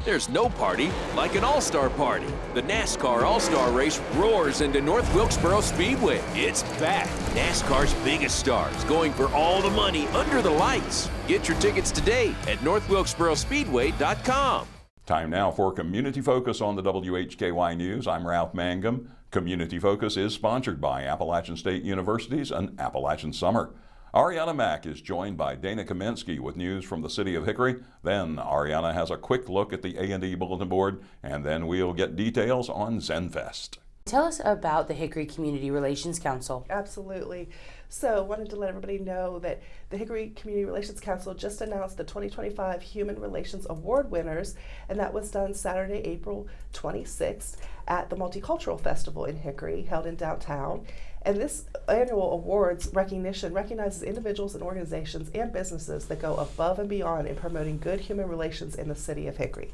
There's no party like an all-star party. The NASCAR All-Star Race roars into North Wilkesboro Speedway. It's back. NASCAR's biggest stars going for all the money under the lights. Get your tickets today at northwilkesborospeedway.com. Time now for Community Focus on the WHKY News. I'm Ralph Mangum. Community Focus is sponsored by Appalachian State University's An Appalachian Summer. Arianna Mack is joined by Dana Kaminske with news from the City of Hickory. Then Arianna has a quick look at the A&E bulletin board, and then we'll get details on ZenFest. Tell us about the Hickory Community Relations Council. Absolutely. So wanted to let everybody know that the Hickory Community Relations Council just announced the 2025 Human Relations Award winners, and that was done Saturday, April 26th at the Multicultural Festival in Hickory, held in downtown. And this annual awards recognition recognizes individuals and organizations and businesses that go above and beyond in promoting good human relations in the City of Hickory.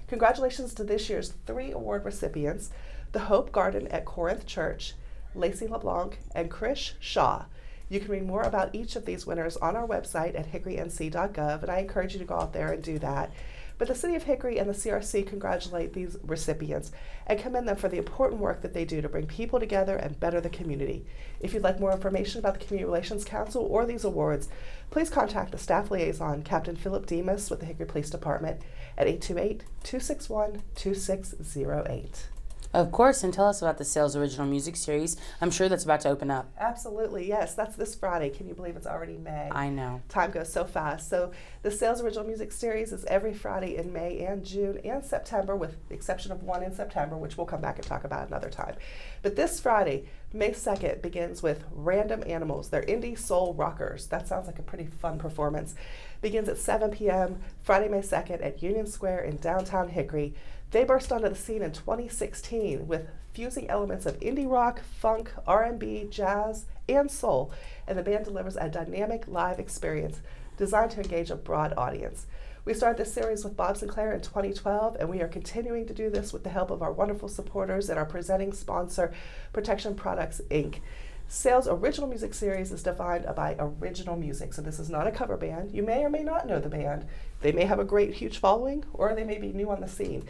Congratulations to this year's 3 award recipients: the Hope Garden at Corinth Church, Lacey LeBlanc, and Krish Shaw. You can read more about each of these winners on our website at hickorync.gov, and I encourage you to go out there and do that. But the City of Hickory and the CRC congratulate these recipients and commend them for the important work that they do to bring people together and better the community. If you'd like more information about the Community Relations Council or these awards, please contact the staff liaison, Captain Philip Deese with the Hickory Police Department at 828-261-2608. Of course, and tell us about the Sales Original Music Series. I'm sure that's about to open up. Absolutely, yes. That's this Friday. Can you believe it's already May? I know. Time goes so fast. So the Sales Original Music Series is every Friday in May and June and September, with the exception of one in September, which we'll come back and talk about another time. But this Friday, May 2nd, begins with Random Animals. They're indie soul rockers. That sounds like a pretty fun performance. Begins at 7 p.m. Friday, May 2nd at Union Square in downtown Hickory. They burst onto the scene in 2016 with fusing elements of indie rock, funk, R&B, jazz, and soul, and the band delivers a dynamic live experience designed to engage a broad audience. We started this series with Bob Sinclair in 2012, and we are continuing to do this with the help of our wonderful supporters and our presenting sponsor, Protection Products, Inc. Sales Original Music Series is defined by original music, so this is not a cover band. You may or may not know the band. They may have a great, huge following, or they may be new on the scene.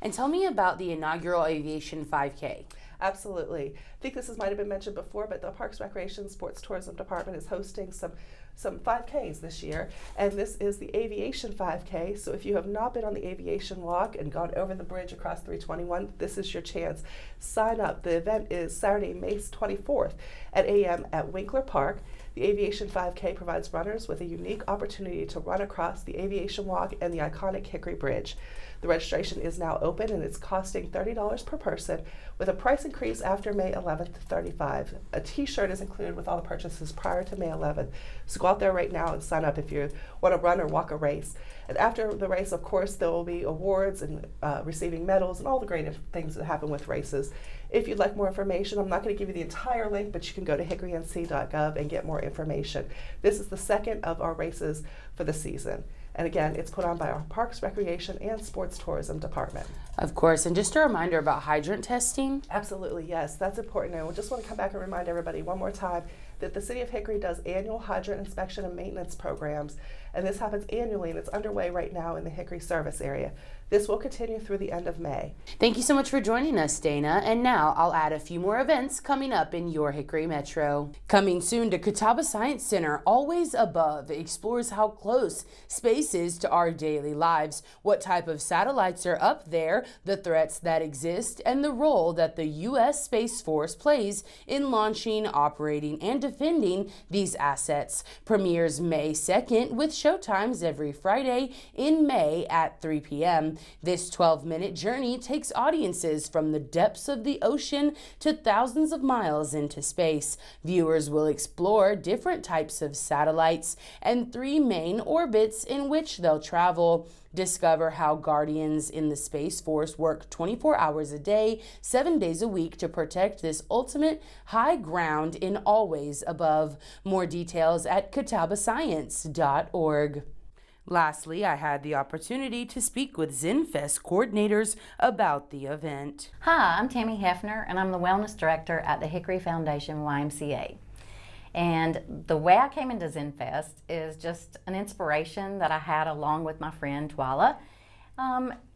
And tell me about the inaugural Aviation 5K. Absolutely. I think this might have been mentioned before, but the Parks, Recreation, Sports, Tourism Department is hosting some 5Ks this year, and this is the Aviation 5K. So if you have not been on the Aviation Walk and gone over the bridge across 321, this is your chance. Sign up. The event is Saturday, May 24th at 8 a.m. at Winkler Park. The Aviation 5K provides runners with a unique opportunity to run across the Aviation Walk and the iconic Hickory Bridge. The registration is now open, and it's costing $30 per person, with a price increase after May 11th to $35. A t-shirt is included with all the purchases prior to May 11th. So go out there right now and sign up if you want to run or walk a race. And after the race, of course, there will be awards and receiving medals and all the great things that happen with races. If you'd like more information, I'm not going to give you the entire link, but you can go to hickorync.gov and get more information. This is the second of our races for the season. And again, it's put on by our Parks, Recreation, and Sports Tourism Department. Of course, and just a reminder about hydrant testing. Absolutely, yes, that's important. And we just want to come back and remind everybody one more time that the City of Hickory does annual hydrant inspection and maintenance programs, and this happens annually, and it's underway right now in the Hickory service area. This will continue through the end of May. Thank you so much for joining us, Dana. And now I'll add a few more events coming up in your Hickory Metro. Coming soon to Catawba Science Center, Always Above explores how close space is to our daily lives, what type of satellites are up there, the threats that exist, and the role that the U.S. Space Force plays in launching, operating, and defending these assets. Premieres May 2nd with showtimes every Friday in May at 3 p.m. This 12-minute journey takes audiences from the depths of the ocean to thousands of miles into space. Viewers will explore different types of satellites and 3 main orbits in which they'll travel. Discover how Guardians in the Space Force work 24 hours a day, 7 days a week to protect this ultimate high ground in Always Above. More details at catawbascience.org. Lastly, I had the opportunity to speak with ZenFest coordinators about the event. Hi, I'm Tammy Hefner, and I'm the Wellness Director at the Hickory Foundation YMCA. And the way I came into ZenFest is just an inspiration that I had along with my friend Twyla.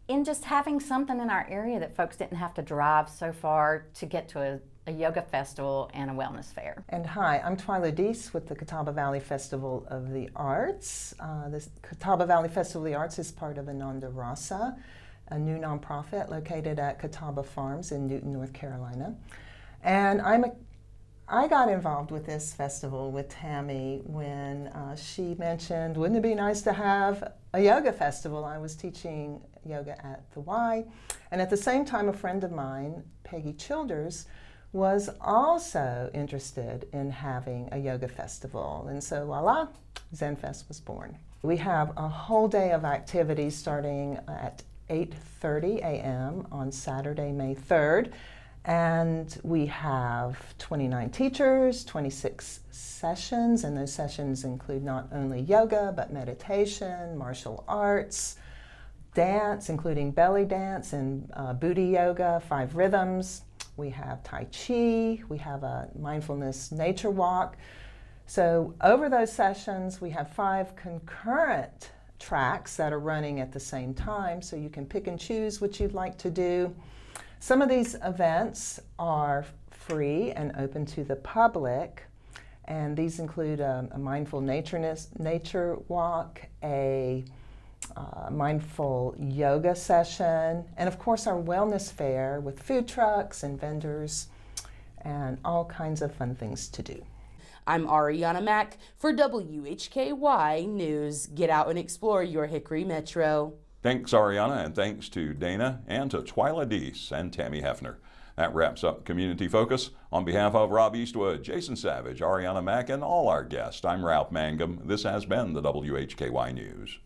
in just having something in our area that folks didn't have to drive so far to get to a yoga festival and a wellness fair. And hi, I'm Twyla Deese with the Catawba Valley Festival of the Arts. The Catawba Valley Festival of the Arts is part of Ananda Rasa, a new nonprofit located at Catawba Farms in Newton, North Carolina. And I got involved with this festival with Tammy when she mentioned, wouldn't it be nice to have a yoga festival? I was teaching yoga at the Y, and at the same time a friend of mine, Peggy Childers, was also interested in having a yoga festival, and so voila, ZenFest was born. We have a whole day of activities starting at 8:30 a.m. on Saturday, May 3rd, and we have 29 teachers, 26 sessions, and those sessions include not only yoga, but meditation, martial arts, dance, including belly dance and booty yoga, 5 rhythms. We have Tai Chi, we have a mindfulness nature walk. So over those sessions, we have 5 concurrent tracks that are running at the same time, so you can pick and choose what you'd like to do. Some of these events are free and open to the public, and these include a mindful nature walk, a mindful yoga session, and of course our wellness fair with food trucks and vendors and all kinds of fun things to do. I'm Arianna Mack for WHKY News. Get out and explore your Hickory Metro. Thanks, Arianna, and thanks to Dana and to Twyla Deese and Tammy Hefner. That wraps up Community Focus. On behalf of Rob Eastwood, Jason Savage, Arianna Mack, and all our guests, I'm Ralph Mangum. This has been the WHKY News.